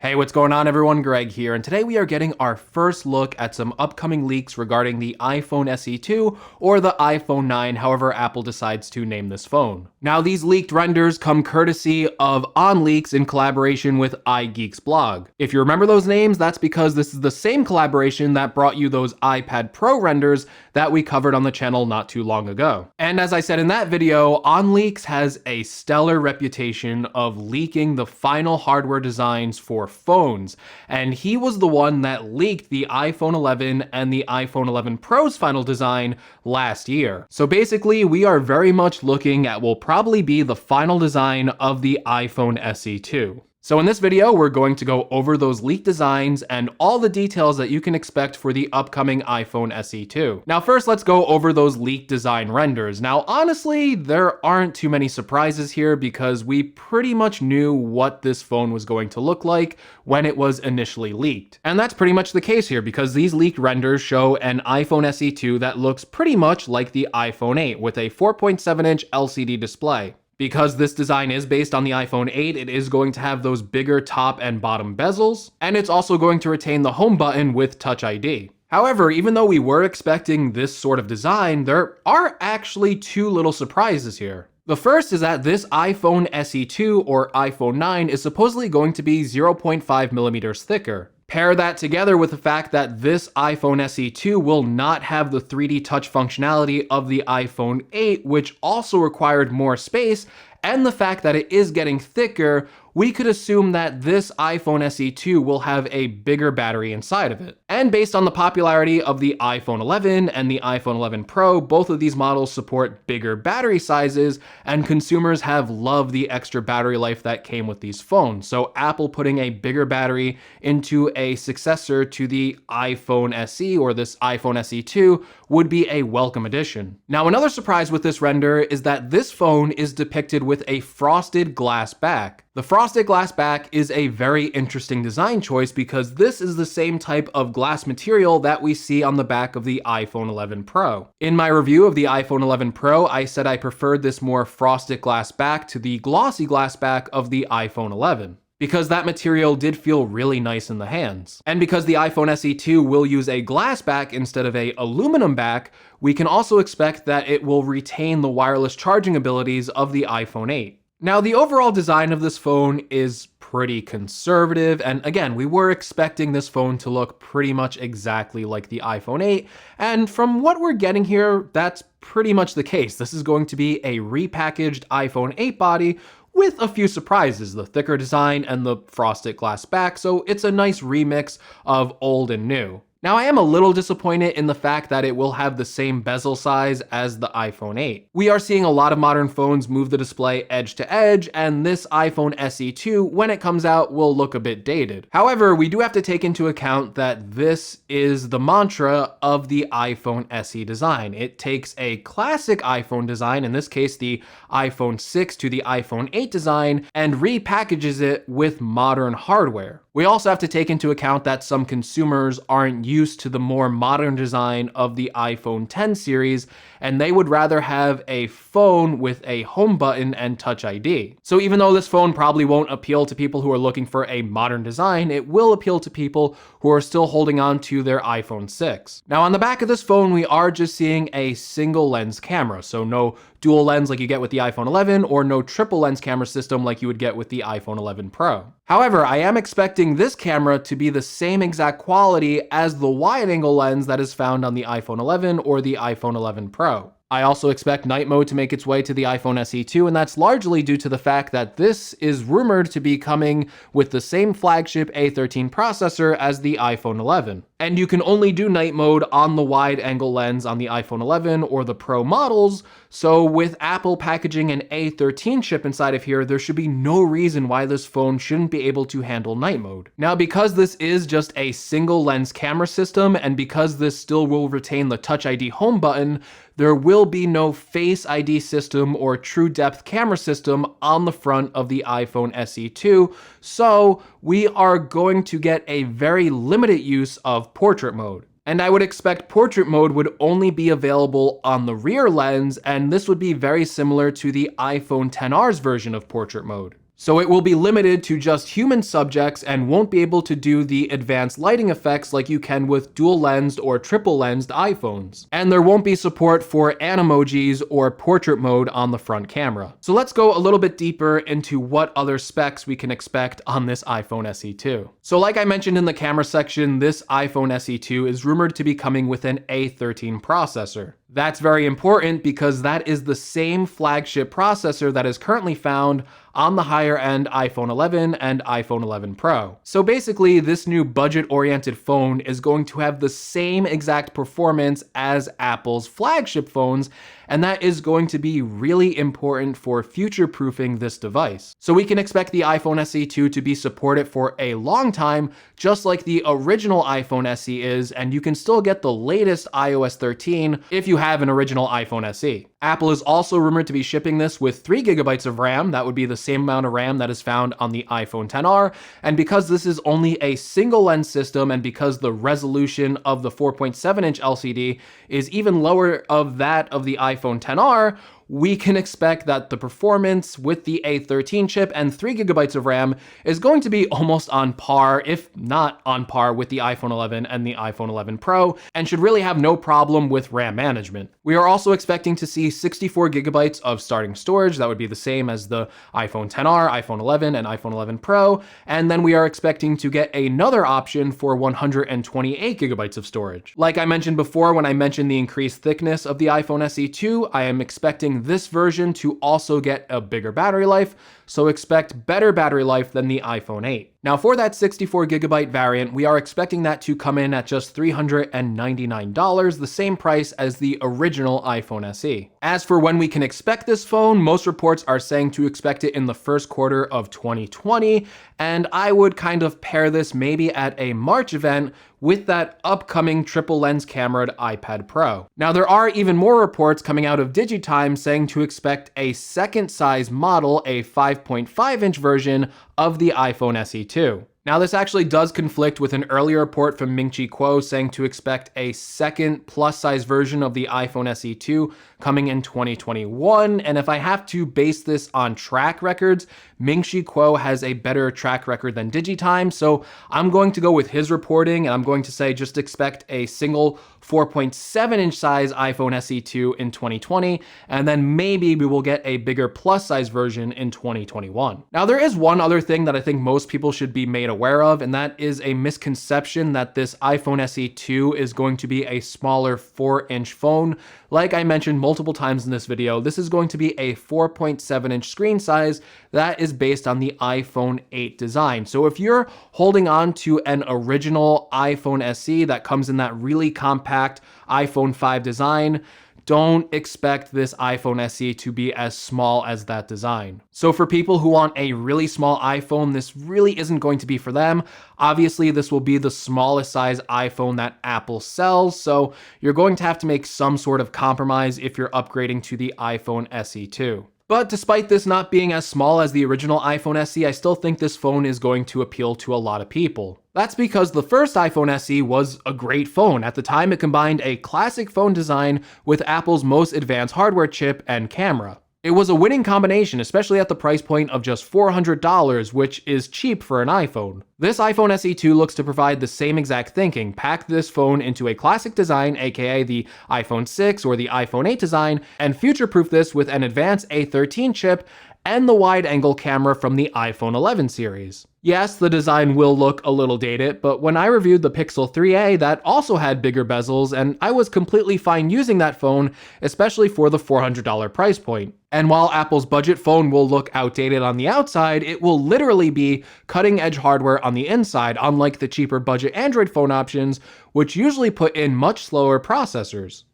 Hey, what's going on everyone? Greg here, and today we are getting our first look at some upcoming leaks regarding the iPhone SE 2 or the iPhone 9, however Apple decides to name this phone. Now, these leaked renders come courtesy of OnLeaks in collaboration with iGeek's blog. If you remember those names, that's because this is the same collaboration that brought you those iPad Pro renders that we covered on the channel not too long ago. And as I said in that video, OnLeaks has a stellar reputation of leaking the final hardware designs for phones, and he was the one that leaked the iPhone 11 and the iPhone 11 Pro's final design last year. So basically, we are very much looking at what will probably be the final design of the iPhone SE 2. So in this video, we're going to go over those leaked designs and all the details that you can expect for the upcoming iPhone SE 2. Now first, let's go over those leaked design renders. Now honestly, there aren't too many surprises here because we pretty much knew what this phone was going to look like when it was initially leaked. And that's pretty much the case here because these leaked renders show an iPhone SE 2 that looks pretty much like the iPhone 8 with a 4.7-inch LCD display. Because this design is based on the iPhone 8, it is going to have those bigger top and bottom bezels, and it's also going to retain the home button with Touch ID. However, even though we were expecting this sort of design, there are actually two little surprises here. The first is that this iPhone SE 2 or iPhone 9 is supposedly going to be 0.5 millimeters thicker. Pair that together with the fact that this iPhone SE 2 will not have the 3D touch functionality of the iPhone 8, which also required more space, and the fact that it is getting thicker, we could assume that this iPhone SE 2 will have a bigger battery inside of it. And based on the popularity of the iPhone 11 and the iPhone 11 Pro, both of these models support bigger battery sizes, and consumers have loved the extra battery life that came with these phones. So Apple putting a bigger battery into a successor to the iPhone SE or this iPhone SE 2 would be a welcome addition. Now, another surprise with this render is that this phone is depicted with a frosted glass back. The frosted glass back is a very interesting design choice because this is the same type of glass material that we see on the back of the iPhone 11 Pro. In my review of the iPhone 11 Pro, I said I preferred this more frosted glass back to the glossy glass back of the iPhone 11. Because that material did feel really nice in the hands. And because the iPhone SE 2 will use a glass back instead of a aluminum back, we can also expect that it will retain the wireless charging abilities of the iPhone 8. Now, the overall design of this phone is pretty conservative, and again, we were expecting this phone to look pretty much exactly like the iPhone 8, and from what we're getting here, that's pretty much the case. This is going to be a repackaged iPhone 8 body with a few surprises, the thicker design and the frosted glass back, so it's a nice remix of old and new. Now, I am a little disappointed in the fact that it will have the same bezel size as the iPhone 8. We are seeing a lot of modern phones move the display edge to edge, and this iPhone SE 2, when it comes out, will look a bit dated. However, we do have to take into account that this is the mantra of the iPhone SE design. It takes a classic iPhone design, in this case the iPhone 6 to the iPhone 8 design, and repackages it with modern hardware. We also have to take into account that some consumers aren't used to the more modern design of the iPhone X series, and they would rather have a phone with a home button and Touch ID. So even though this phone probably won't appeal to people who are looking for a modern design, it will appeal to people who are still holding on to their iPhone 6. Now, on the back of this phone, we are just seeing a single lens camera, so no dual lens like you get with the iPhone 11 or no triple lens camera system like you would get with the iPhone 11 Pro. However, I am expecting this camera to be the same exact quality as the wide-angle lens that is found on the iPhone 11 or the iPhone 11 Pro. I also expect night mode to make its way to the iPhone SE 2, and that's largely due to the fact that this is rumored to be coming with the same flagship A13 processor as the iPhone 11. And you can only do night mode on the wide-angle lens on the iPhone 11 or the Pro models, so with Apple packaging an A13 chip inside of here, there should be no reason why this phone shouldn't be able to handle night mode. Now, because this is just a single lens camera system, and because this still will retain the Touch ID home button, there will be no Face ID system or true depth camera system on the front of the iPhone SE 2, so we are going to get a very limited use of portrait mode. And I would expect portrait mode would only be available on the rear lens, and this would be very similar to the iPhone XR's version of portrait mode. So it will be limited to just human subjects and won't be able to do the advanced lighting effects like you can with dual-lensed or triple-lensed iPhones. And there won't be support for animojis or portrait mode on the front camera. So let's go a little bit deeper into what other specs we can expect on this iPhone SE2. So like I mentioned in the camera section, this iPhone SE2 is rumored to be coming with an A13 processor. That's very important because that is the same flagship processor that is currently found on the higher-end iPhone 11 and iPhone 11 Pro. So basically, this new budget-oriented phone is going to have the same exact performance as Apple's flagship phones, and that is going to be really important for future-proofing this device. So we can expect the iPhone SE2 to be supported for a long time, just like the original iPhone SE is, and you can still get the latest iOS 13 if you have an original iPhone SE. Apple is also rumored to be shipping this with 3 GB of RAM. That would be the same amount of RAM that is found on the iPhone XR. And because this is only a single lens system and because the resolution of the 4.7-inch LCD is even lower of that of the iPhone XR, we can expect that the performance with the A13 chip and 3 GB of RAM is going to be almost on par, if not on par, with the iPhone 11 and the iPhone 11 Pro, and should really have no problem with RAM management. We are also expecting to see 64 GB of starting storage. That would be the same as the iPhone XR, iPhone 11, and iPhone 11 Pro, and then we are expecting to get another option for 128 GB of storage. Like I mentioned before when I mentioned the increased thickness of the iPhone SE2, I am expecting this version to also get a bigger battery life, so expect better battery life than the iPhone 8. Now for that 64 GB variant, we are expecting that to come in at just $399, the same price as the original iPhone SE. As for when we can expect this phone, most reports are saying to expect it in the first quarter of 2020, and I would kind of pair this maybe at a March event with that upcoming triple lens cameraed iPad Pro. Now there are even more reports coming out of Digitime saying to expect a second size model, a 5.5-inch version of the iPhone SE2. Now this actually does conflict with an earlier report from Ming-Chi Kuo saying to expect a second plus-size version of the iPhone SE2 coming in 2021, and if I have to base this on track records, Ming-Chi Kuo has a better track record than Digitime, so I'm going to go with his reporting, and I'm going to say just expect a single 4.7-inch size iPhone SE2 in 2020, and then maybe we will get a bigger plus-size version in 2021. Now there is one other thing that I think most people should be made aware of, and that is a misconception that this iPhone SE2 is going to be a smaller 4-inch phone. Like I mentioned multiple times in this video, this is going to be a 4.7-inch screen size that is based on the iPhone 8 design. So if you're holding on to an original iPhone SE that comes in that really compact iPhone 5 design, don't expect this iPhone SE to be as small as that design. So for people who want a really small iPhone, this really isn't going to be for them. Obviously, this will be the smallest size iPhone that Apple sells, so you're going to have to make some sort of compromise if you're upgrading to the iPhone SE2. But despite this not being as small as the original iPhone SE, I still think this phone is going to appeal to a lot of people. That's because the first iPhone SE was a great phone. At the time, it combined a classic phone design with Apple's most advanced hardware chip and camera. It was a winning combination, especially at the price point of just $400, which is cheap for an iPhone. This iPhone SE2 looks to provide the same exact thinking. Pack this phone into a classic design, aka the iPhone 6 or the iPhone 8 design, and future-proof this with an advanced A13 chip and the wide-angle camera from the iPhone 11 series. Yes, the design will look a little dated, but when I reviewed the Pixel 3a, that also had bigger bezels, and I was completely fine using that phone, especially for the $400 price point. And while Apple's budget phone will look outdated on the outside, it will literally be cutting-edge hardware on the inside, unlike the cheaper budget Android phone options, which usually put in much slower processors.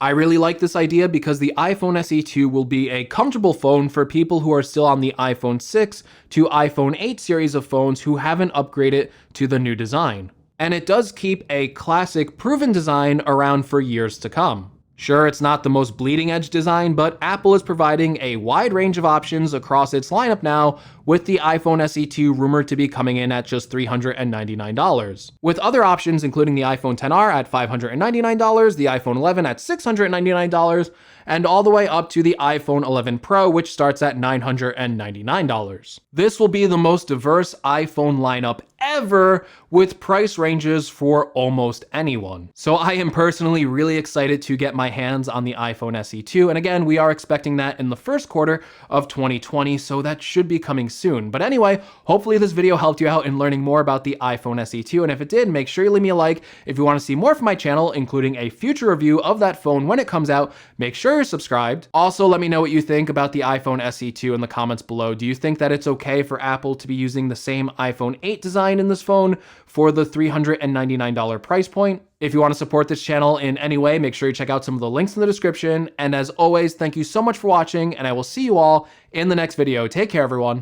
I really like this idea because the iPhone SE2 will be a comfortable phone for people who are still on the iPhone 6 to iPhone 8 series of phones who haven't upgraded to the new design. And it does keep a classic proven design around for years to come. Sure, it's not the most bleeding edge design, but Apple is providing a wide range of options across its lineup now with the iPhone SE 2 rumored to be coming in at just $399. With other options including the iPhone XR at $599, the iPhone 11 at $699, and all the way up to the iPhone 11 Pro, which starts at $999. This will be the most diverse iPhone lineup ever, with price ranges for almost anyone. So I am personally really excited to get my hands on the iPhone SE 2, and again, we are expecting that in the first quarter of 2020, so that should be coming soon. But anyway, hopefully this video helped you out in learning more about the iPhone SE 2, and if it did, make sure you leave me a like. If you want to see more from my channel, including a future review of that phone when it comes out, make sure you're subscribed. Also, let me know what you think about the iPhone SE 2 in the comments below. Do you think that it's okay for Apple to be using the same iPhone 8 design in this phone for the $399 price point? If you want to support this channel in any way, make sure you check out some of the links in the description. And as always, thank you so much for watching, and I will see you all in the next video. Take care, everyone.